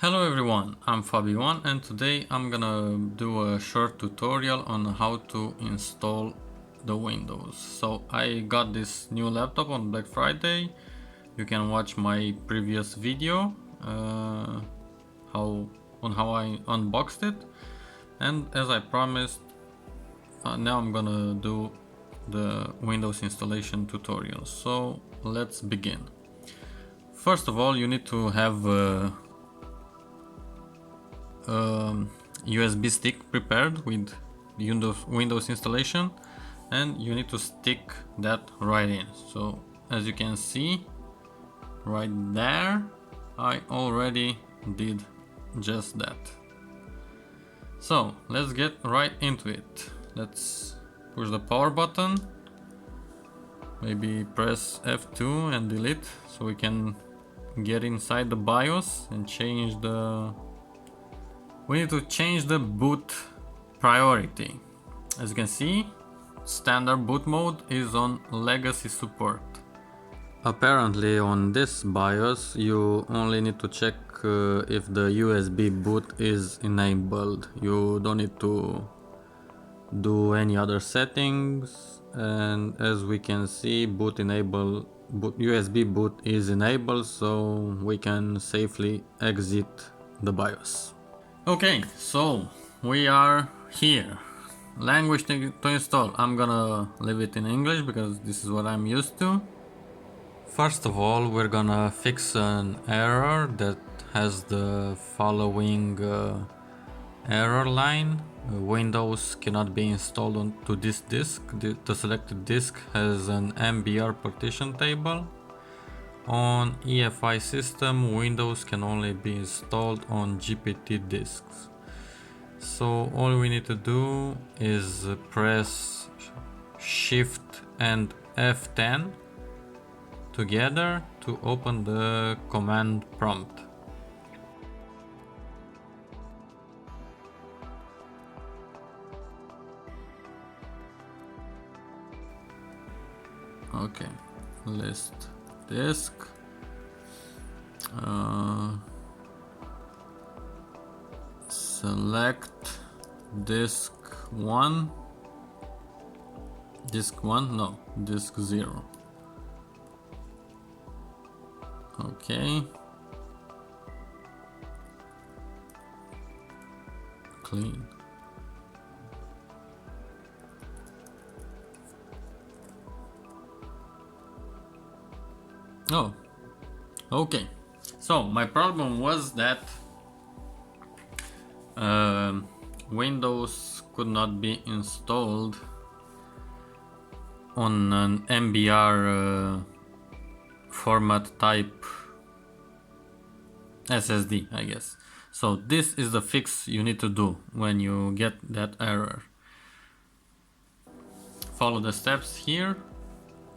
Hello everyone, I'm Fabian and today I'm gonna do a short tutorial on how to install the Windows. So I got this new laptop on Black Friday. You can watch my previous video how I unboxed it, and as I promised, now I'm gonna do the Windows installation tutorial. So let's begin. First of all, you need to have USB stick prepared with Windows installation, and you need to stick that right in. So as you can see right there, I already did just that. So let's get right into it. Let's push the power button, maybe press F2 and delete so we can get inside the BIOS and change the we need to change the boot priority. As you can see, standard boot mode is on legacy support. Apparently on this BIOS you only need to check if the USB boot is enabled. You don't need to do any other settings, and as we can see, USB boot is enabled, so we can safely exit the BIOS. Okay, so we are here. Language to install. I'm gonna leave it in English because this is what I'm used to. First of all, we're gonna fix an error that has the following error line. Windows cannot be installed onto this disk. The selected disk has an MBR partition table. On EFI system, Windows can only be installed on GPT disks. So all we need to do is press Shift and F10 together to open the command prompt. Okay, list disk, select disk 1, no, disk 0. Okay, clean. Oh, okay. So my problem was that Windows could not be installed on an MBR format type SSD, I guess. So this is the fix you need to do when you get that error. Follow the steps here.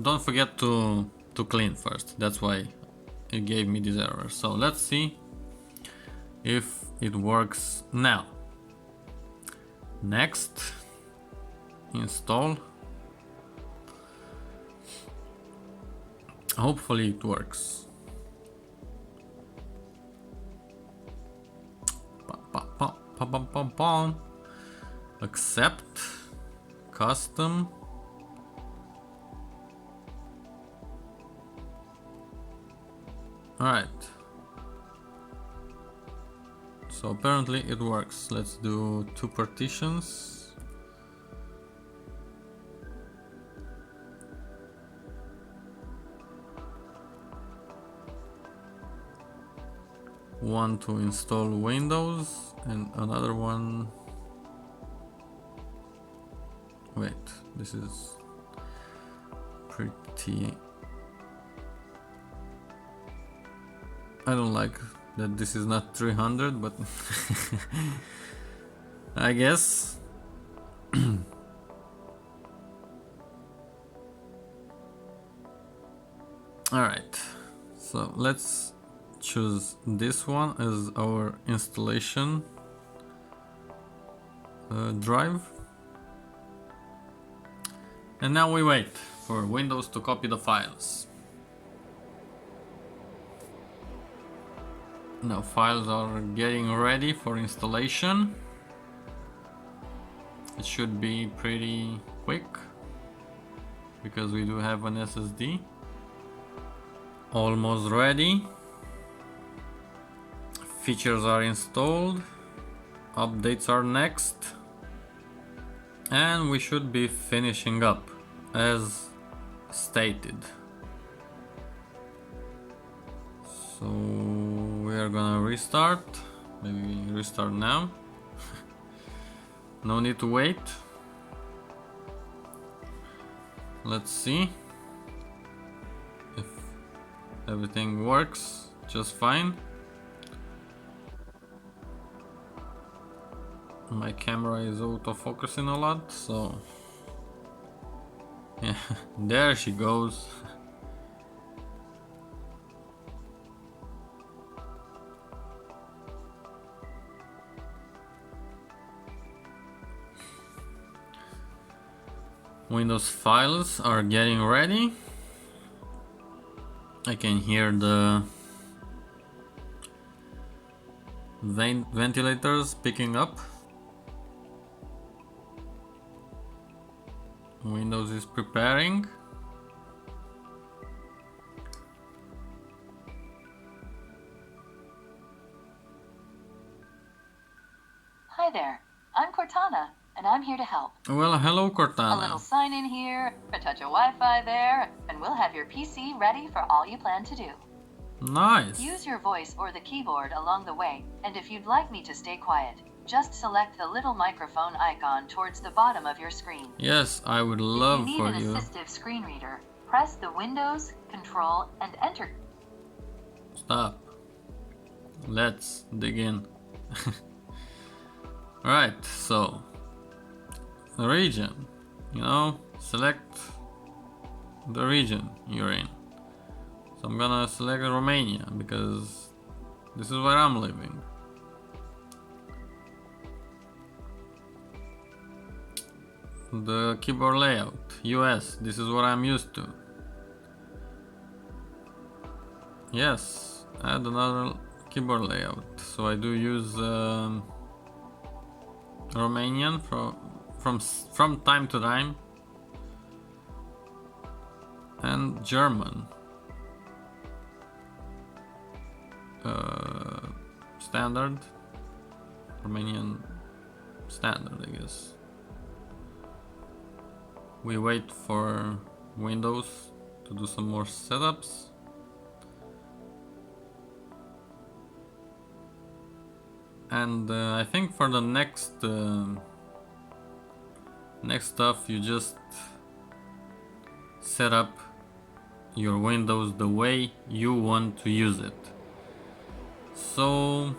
Don't forget to clean first. That's why it gave me this error. So let's see if it works now. Next, install. Hopefully it works. Accept, custom. Alright, so apparently it works. Let's do 2 partitions. One to install Windows and another one. Wait, this is pretty. I don't like that this is not 300, but I guess. Alright, so let's choose this one as our installation drive. And now we wait for Windows to copy the files. Now files are getting ready for installation. It should be pretty quick because we do have an SSD. Almost ready. Features are installed. Updates are next. And we should be finishing up as stated. So we are gonna restart. Maybe restart now. No need to wait. Let's see if everything works just fine. My camera is auto-focusing a lot, so yeah, there she goes. Windows files are getting ready. I can hear the ventilators picking up. Windows is preparing. Hi there, I'm Cortana, and I'm here to help. Well, hello Cortana. A little sign in here, a touch of Wi-Fi there, and we'll have your PC ready for all you plan to do. Nice. Use your voice or the keyboard along the way, and if you'd like me to stay quiet, just select the little microphone icon towards the bottom of your screen. Yes, I would love if you for need you. an assistive screen reader, press the Windows, Control, and Enter. Stop. Let's dig in. Right, so the region, select the region you're in. So I'm gonna select Romania because this is where I'm living. The keyboard layout, US, this is what I'm used to. Yes, add another keyboard layout. So I do use Romanian from time to time, and German. Standard, Romanian standard, I guess. We wait for Windows to do some more setups. And I think for the next stuff, you just set up your Windows the way you want to use it. So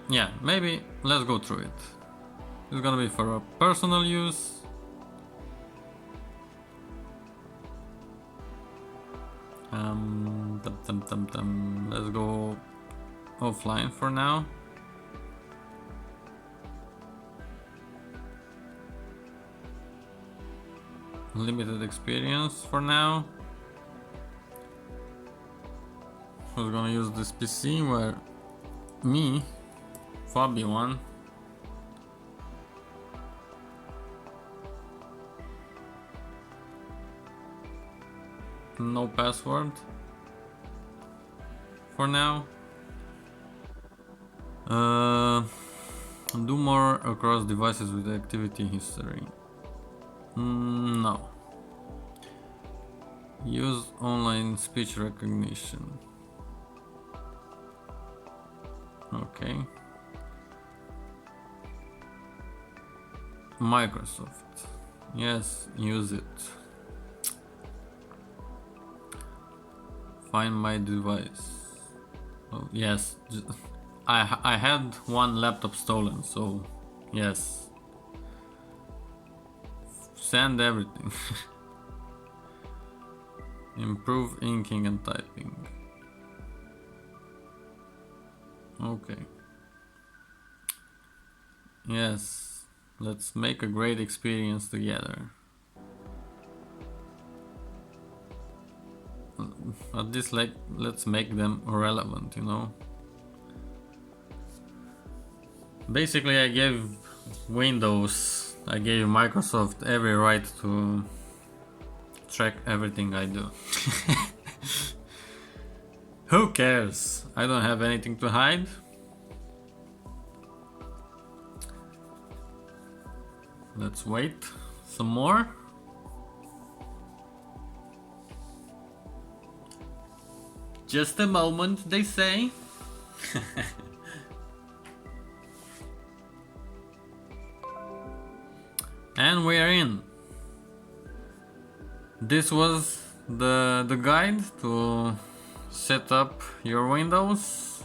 yeah, maybe let's go through it. It's gonna be for personal use. Let's go offline for now. Limited experience for now. I was gonna use this PC where me, Fabi1, no password for now. Do more across devices with activity history. No. Use online speech recognition. Okay. Microsoft. Yes, use it. Find my device. Oh, yes. I had one laptop stolen, so yes. Send everything. Improve inking and typing. Okay. Yes. Let's make a great experience together. at least like let's make them relevant, you know. Basically I gave Microsoft every right to track everything I do. Who cares? I don't have anything to hide. Let's wait some more. Just a moment, they say. And we are in. This was the guide to set up your Windows.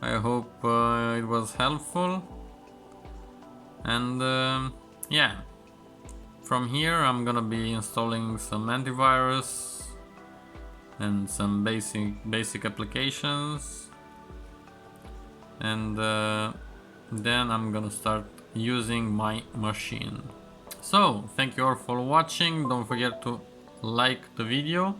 I hope it was helpful. And yeah, from here I'm gonna be installing some antivirus and some basic applications, and then I'm gonna start using my machine. So thank you all for watching. Don't forget to like the video,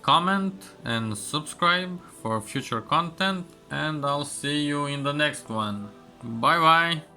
comment and subscribe for future content, and I'll see you in the next one. Bye bye.